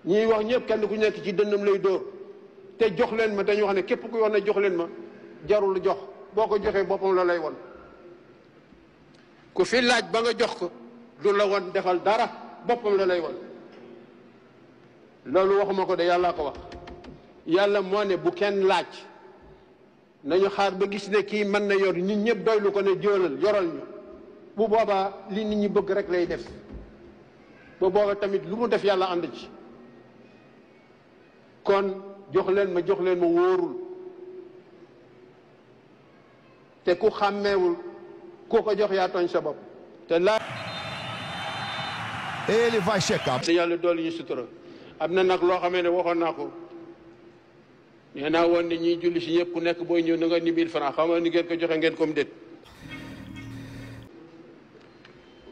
ñiy wax ñëpp kenn ku nekk ci dënnam lay dóor te jox leen ma dañu wax ne képp ku wax ne jox leen ma jarul jox boo ko joxee boppam la lay won ku fi laaj ba nga jox ko du la won defal dara boppam la lay won loolu waxuma ko de yàllaa ko wax yàlla moo ne bu kenn laaj nañu xaar ba gis ne kii mën na yor nit ñëpp doylu ko ne jóolal yoral ñu bu boobaa li nit ñi bëgg rek lay def ba booba tamit lu mu def yàlla ànd ci kon jox leen ma wóorul te ku xàmmeewul ku ko jox yaa tooñ sa bopp te laa ele vai checar te yàlla doolu ñu sutura am na nag loo xamee ne waxoon naa ko nee naa woon ne ñiy julli si ñëpp ku nekk booy ñëw na nga ni 1000 francs xam nga ni ngeen ko joxe ngeen comme déet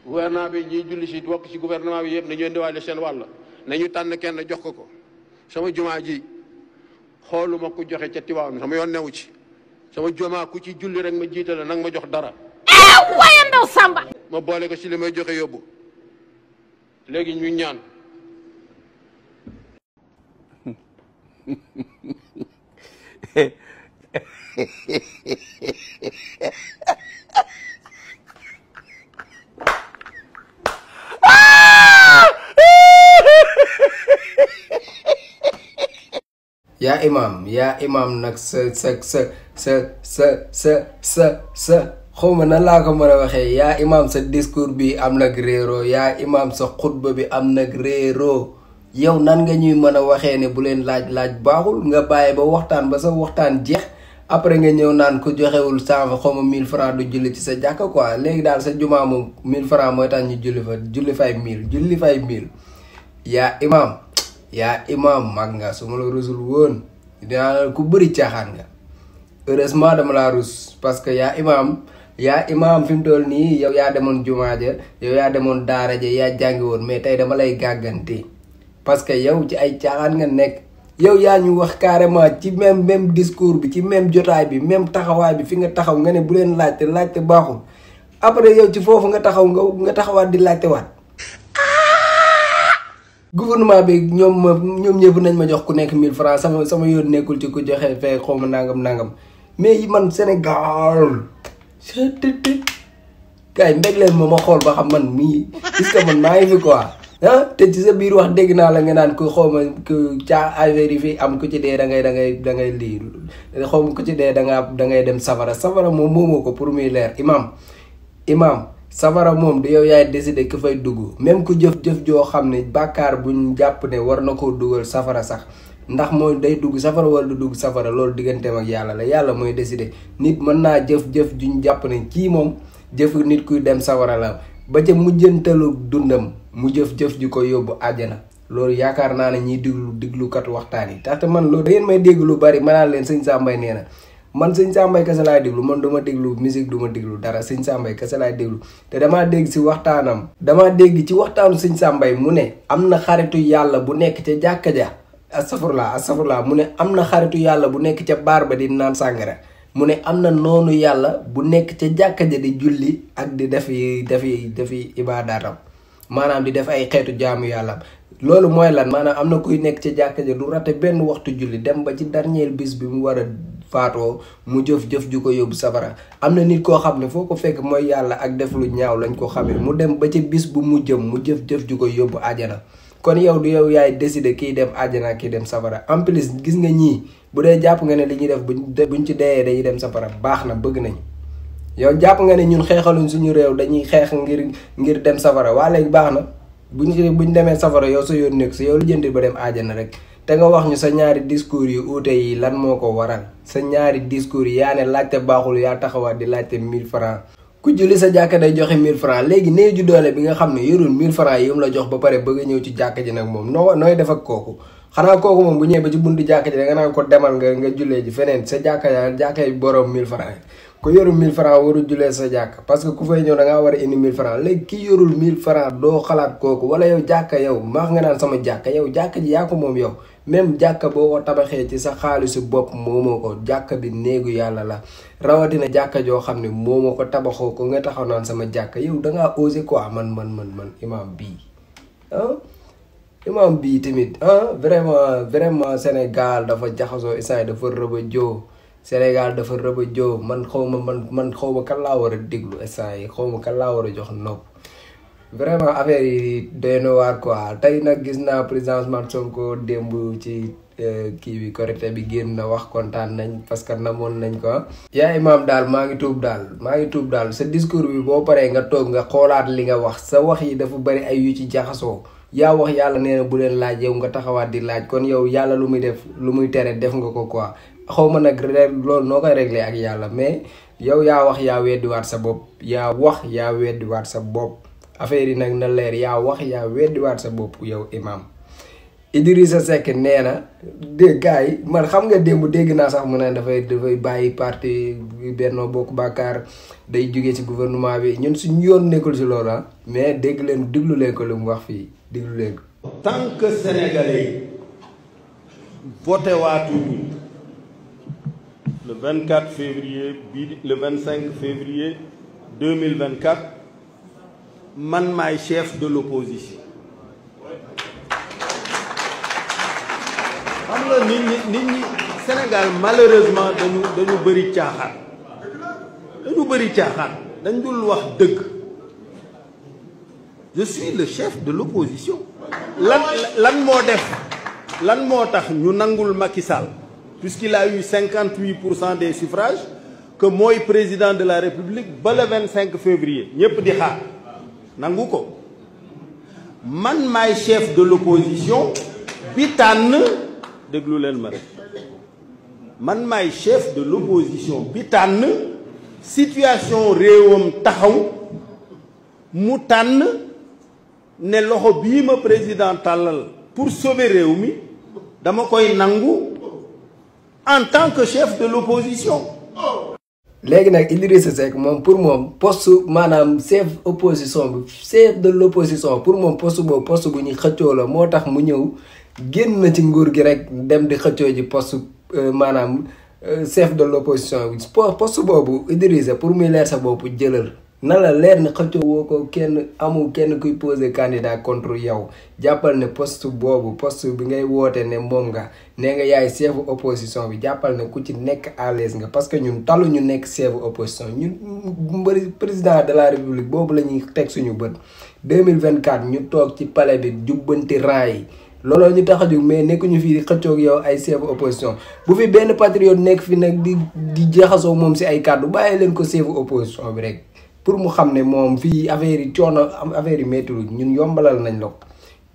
gouvernement bi ñiy julli si bokk ci gouvernement bi yëpp nañu indiwaale seen wàll nañu tànn kenn jox ko sama jumaa ji xooluma ku joxe ca Tiwaawan sama yoon newu ci sama jumaa ku ci julli rek ma jiitale nag ma jox dara waaye ndaw Samba ma boole ko ci li may joxe yóbbu léegi ñu ñaan yaa imam nag sa xawma nan laa ko mën a waxee yaa imam sa discours bi am nag réeroo yaa imam sa xutba bi am nag réeroo yow nan nga ñuy mën a waxee ne bu leen laaj baaxul nga bàyyi ba waxtaan ba sa waxtaan jeex après nga ñëw naan ku joxewul 100 xawma 1000 francs du julli ci sa jàkka quoi léegi daal sa jumaa moom 1000 francs mooy tax ñu julli fay 1000 yaa imam mag nga su ma la rusul woon dinaa ku bëri caaxaan nga heureusement dama laa rus parce que yaa imam fi mu toll nii yow yaa demoon jumaa ja yow yaa demoon daara ja yaa jàngi woon mais tey dama lay gàggante parce que yow ci ay caaxaan nga nekk yow yaa ñu wax carrément ci même discours bi ci même jotaay bi même taxawaay bi fi nga taxaw nga ne bu leen laajte baaxul après yow ci foofu nga taxaw nga taxawaat di laajte waat gouvernement bi ñoom ñëpp nañ ma jox ku nekk 1000 francs sama yoon nekkul ci ku joxe fee xawma nangam mais man Sénégal kay mbég leen ma xool ba xam man mii est-ce que man maa ngi fi quoi te ci sa biir wax dégg naa la nga naan ku xawma ku caa affaire yi fi am ku ci dee da ngay lii xawma ku ci dee da ngay dem safara moom moomoo ko pour muy leer imam safara moom du yow yaay décider ku fay dugg même ku jëf joo xam ne bàkkaar buñ jàpp ne war na koo dugal safara sax ndax mooy day dugg safara wala du dugg safara loolu digganteem ak yàlla la yàlla mooy décider nit mën naa jëf juñ jàpp ne kii moom jëf nit kuy dem safara la ba ca mujjantalu dundam mu jëf ji ko yóbbu àjjana loolu yaakaar naa ne ñiy diglukat waxtaan yi taxte man loolu da ngeen may dégg lu bari ma naan leen sëñ Sambay nee na man sëñ Sambay kese laay déglu man duma déglu musique duma déglu dara sëñ Sambay kese laay déglu te damaa dégg ci waxtaanu sëñ Sambay mu ne am na xaritu yàlla bu nekk ca jàkka ja astafurlaa mu ne am na xaritu yàlla bu nekk ca baar ba di naan sàngara mu ne am na noonu yàlla bu nekk ca jàkka ja di julli ak di defi ibaadaatam maanaam di def ay xeetu jaamu yàlla loolu mooy lan maanaam am na kuy nekk ca jàkka ja du rate benn waxtu julli dem ba ci dernier bis bi mu war a faatoo mu jëf ju ko yóbbu safara am na nit koo xam ne foo ko fekk mooy yàlla ak def lu ñaaw lañ ko xamee mu dem ba ci bis bu mu jëm mu jëf ju ko yóbbu àjjana kon yow du yow yaay décider kii dem àjjana kii dem safara en plus gis nga ñii bu dee jàpp nga ne li ñuy def buñ ci deyee dañuy dem safara baax na bëgg nañ yow jàpp nga ne ñun xeexaluñ suñu réew dañuy xeex ngir dem safara waa léegi baax na buñ demee safara yow sa yoon nekk sa yow lu jënd ba dem àjjana rek te nga wax ñu sa ñaari discours yu uute yi lan moo ko waral sa ñaari discours yi yaa ne laajte baaxul yaa taxawaat di laajte 1000 francs ku julli sa jàkka day joxe 1000 francs léegi néew ju doole bi nga xam ne yorul 1000 francs yi mu la jox ba pare bëgg a ñëw ci jàkka ji nag moom nooy def ak kooku xanaa kooku moom bu ñëwee ba ci buntu jàkka ji da nga naan ko demal nga jullee ji feneen sa jàkka yi borom 1000 francs ku yorul 1000 francs warul jullee sa jàkk parce que ku fay ñëw da ngaa war a indi 1000 francs léegi ki yorul 1000 francs doo xalaat kooku wala yow jàkka yow maax nga naan sama jàkka yow jàkka ji yaa ko moom yow même jàkka boo ko tabaxee ci sa xaalisu bopp moomoo ko jàkka bi néegu yàlla la rawatina jàkka joo xam ne moomoo ko tabaxoo ko nga taxaw naan sama jàkka yow dangaa osé quoi man imam bii imam bii tamit vraiment Sénégal dafa jaxasoo instant dafa rëba joo Sénégal dafa rëba joo man xaw ma kan laa war a déglu instant yi xaw ma kan laa war a jox nopp vraiment affaire yi doy na waar quoi tey nag gis naa président Ousmane Sonko démb ci kii bi Korité bi génn na wax kontaan nañ parce que namoon nañ ko. yaa imam daal maa ngi tuub daal sa discours bi boo paree nga toog nga xoolaat li nga wax sa wax yi dafa bari ay yu ci jaxasoo yaa wax yàlla nee na bu leen laaj yow nga taxawaat di laaj kon yow yàlla lu muy def lu muy tere def nga ko quoi xaw ma nag loolu noo koy réglé ak yàlla mais yow yaa wax yaa weddiwaat sa bopp yaa weddiwaat sa bopp affaire yi nag na leer yaa wax yaa weddiwaat sa bopp yow imam Idrissa Seck nee na dégg gars yi man xam nga démb dégg naa sax mu ne dafay bàyyi parti Benno Bokk Yaakaar day jóge ci gouvernement bi ñun suñu yoon nekkul si loolu mais déglu leen ko lu mu wax fii déglu leen ko. tant que sénégalais yi voté waatuñu le 24 février bii le 25 février 2024 man maay chef de l'opposition. xam nga nit ñi Sénégal malheureusement dañu bëri caaxaan dañ dul wax dëgg je suis le chef de l'opposition lan moo tax ñu nangul Macky Sall puisqu'il a eu 58% des suffrages que mooy président de la République ba le 25 février ñépp di xaar nangu ko man maay chef de l'opposition bi tànn déglu leen ma rek man maay chef de l'opposition bi tànn situation réewam taxaw mu tànn ne loxo bii ma président tàllal pour sauver réew mi dama koy nangu en tant que chef de l'opposition. léegi nag Idrissa Seck moom pour moom poste maanaam chef de l'opposition pour moom poste bu ñuy xëccoo la moo tax mu ñëw génn na ci nguur gi rek dem di xëccoo ji poste maanaam chef de l'opposition bi poste boobu Idrissa pour muy leer sa bopp jëlal na la leer ne xëccoo woo ko amul kenn kuy poser candidat contre yow jàppal ne poste bi ngay woote ne moom nga nee nga yaay chef opposition bi jàppal ne ku ci nekk à l'aise nga parce que ñun talu ñu nekk chef opposition ñun président de la république boobu la ñuy teg suñu bët 2024 ñu toog ci palais bi jubbanti rang yi looloo ñu tax a jóg mais nekkuñu fii di xëccoog yow ay chef opposition bu fi benn patriote nekk fi nag di jaxasoo moom si ay kàddu bàyyi leen ko chef opposition bi rek pour mu xam ne moom fii affaire yi coono affaire yi métti ñun yombalal nañ la ko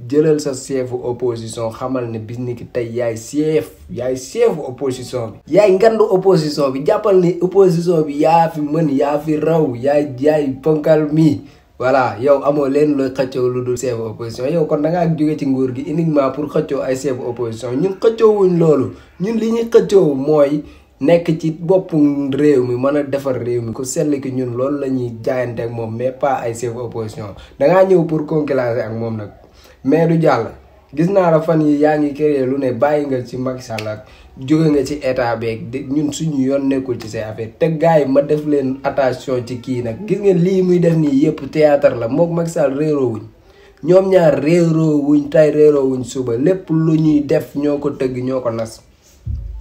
jëlal sa chef opposition xamal ne bis ni ki tey yaay chef opposition bi. yaay ngandu opposition bi jàppal ne opposition bi yaa fi mën yaa fi raw yaay ponkal mi. voilà yow amoo leen looy xëccoo lu dul chef opposition yow kon da ngaa jóge ci nguur gi uniquement pour xëccoo ay chef opposition ñun xëccoowuñ loolu ñun li ñuy xëccoo mooy nekk ci boppu réew mi mën a defar réew mi ku seetlu ki ñun loolu la ñuy jaayante ak moom mais pas ay chef opposition dangaa ñëw pour concurrencer ak moom nag mais du jàll gis naa la fan yi yaa ngi créé lu ne bàyyi nga ci Macky Sall ak jóge nga ci état beeg ñun suñu yoon nekkul ci say affaire te gars yi ma def leen attention ci kii nag gis ngeen lii muy def nii yëpp théâtre la mook Macky Sall réeroo wuñ ñoom ñaar réeroo wuñ tey réeroo wuñ suba lépp lu ñuy def ñoo ko tëgg ñoo ko nas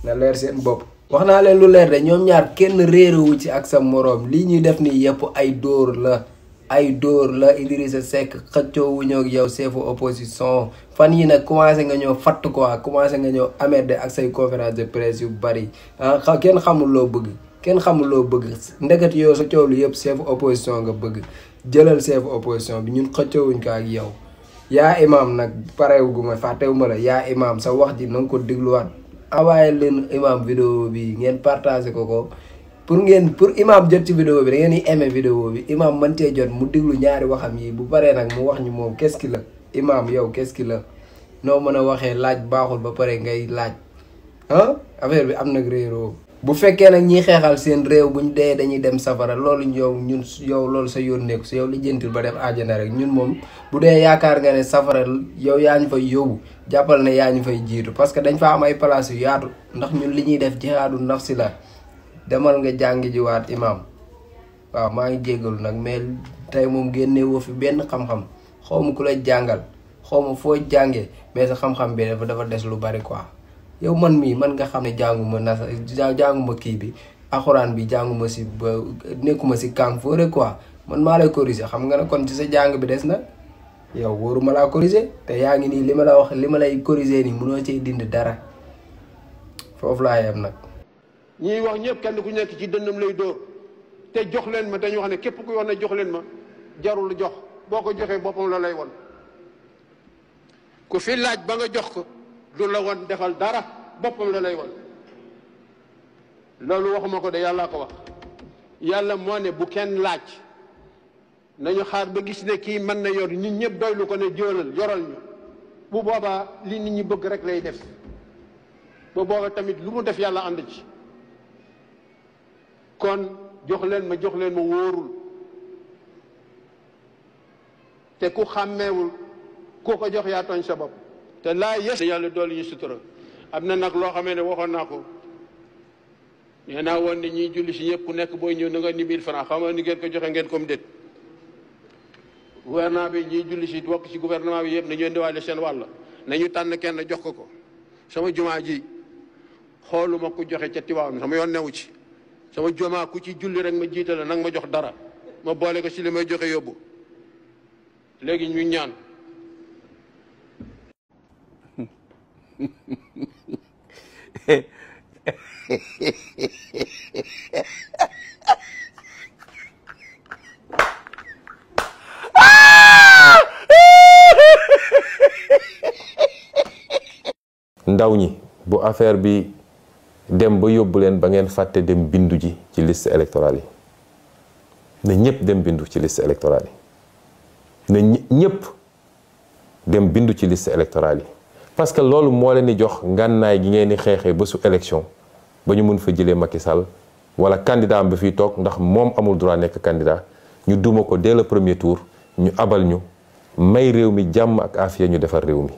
na leer seen bopp. wax naa leen lu leer de ñoom ñaar kenn réerowu ci ak sa moroom lii ñuy def nii yëpp ay dóor la Idrissa Seck xëccoo wuñoo ak yow chef opposition fan yi nag commencé nga ñëw fatt quoi commencé nga ñëw amerde ak say conférence de presse yu bari kenn xamul loo bëgg ndeket yow sa coow lu yëpp chef opposition nga bëgg jëlal chef opposition bi ñun xëccoowuñ ko ak yow yaa imam nag parewuguma fàttewuma la yaa imam sa wax ji na nga ko dégluwaat envoyé leen imam vidéo bi ngeen partagé ko pour imam jot ci vidéo bi da ngeen di aimé vidéo bi imam mën cee jot mu déglu ñaari waxam yi bu paree nag mu wax ñu moom qu'est-ce qu'il la imam yow qu'est-ce qu'il la noo mën a waxee laaj baaxul ba pare ngay laaj affaire bi am nag réeroo bu fekkee nag ñiy xeexal seen réew buñ dee dañuy dem safara loolu yow loolu sa yoon nekku si yow li jëntil ba dem àjjana rek ñun moom bu dee yaakaar nga ne safara yow yaa ñu fay yóbbu jàppal ne yaa ñu fay jiitu parce que dañ fa am ay place yu yaatu ndax ñun li ñuy def jihaadu nafsi la demal nga jàngi jiwaat imam waaw maa ngi jéggalu nag mais tey moom génne woo fi benn xam-xam xaw ma ku la jàngal xaw ma foo jàngee mais sa xam-xam bi dafa des lu bari quoi. yow man mii man nga xam ne jànguma kii bi alxuraan bi jànguma si ba nekkuma si kàng foore quoi man maa lay corriger xam nga ne kon ci sa jàng bi des na yow wóoruma laa corriger te yaa ngi nii li ma la wax li ma lay corriger nii mënoo cee dindi dara foofu laa yem nag. ñiy wax ñëpp kenn ku nekk ci dënnam lay dóor te jox leen ma dañu wax ne képp ku wax ne jox leen ma jarul jox boo ko joxee boppam la lay won ku fi laaj ba nga jox ko du la won defal dara boppam la lay won loolu waxuma ko de yàllaa ko wax yàlla moo ne bu kenn laaj nañu xaar ba gis ne kii mën na yor nit ñëpp doylu ko ne jóolal yoral ñu bu boobaa li nit ñi bëgg rek lay def ba booba tamit lu mu def yàlla ànd ci kon jox leen ma wóorul te ku xàmmeewul ku ko jox yaa tooñ sa bopp te laa yes yàlla doolu ñu sutura am na nag loo xamee ne waxoon naa ko nee naa woon ne ñiy julli si ñëpp ku nekk booy ñëw na nga ni 1000 francs xam nga ni ngeen ko joxe ngeen comme déet gouvernement bi ñiy julli si bokk ci gouvernement bi yëpp nañu indiwaale seen wàll nañu tànn kenn jox ko sama jumaa ji xooluma ku joxe ca Tiwaawan sama yoon newu ci sama jumaa ku ci julli rek ma jiitale nag ma jox dara ma boole ko si li may joxe yóbbu léegi ñu ñaan ndaw ñi bu affaire bi dem ba yóbbu leen ba ngeen fàtte dem bindu ji ci liste électorale yi na ñëpp dem bindu ci liste électorale yi na ñëpp dem bindu ci liste électorale yi parce que loolu moo leen di jox ngànnaay gi ngeen di xeexee ba su élection ba ñu mun fa jëlee Macky Sall wala candidat am bi fiy toog ndax moom amul droit nekk candidat ñu duma ko dès le premier tour ñu abal ñu may réew mi jàmm ak afiya ñu defar réew mi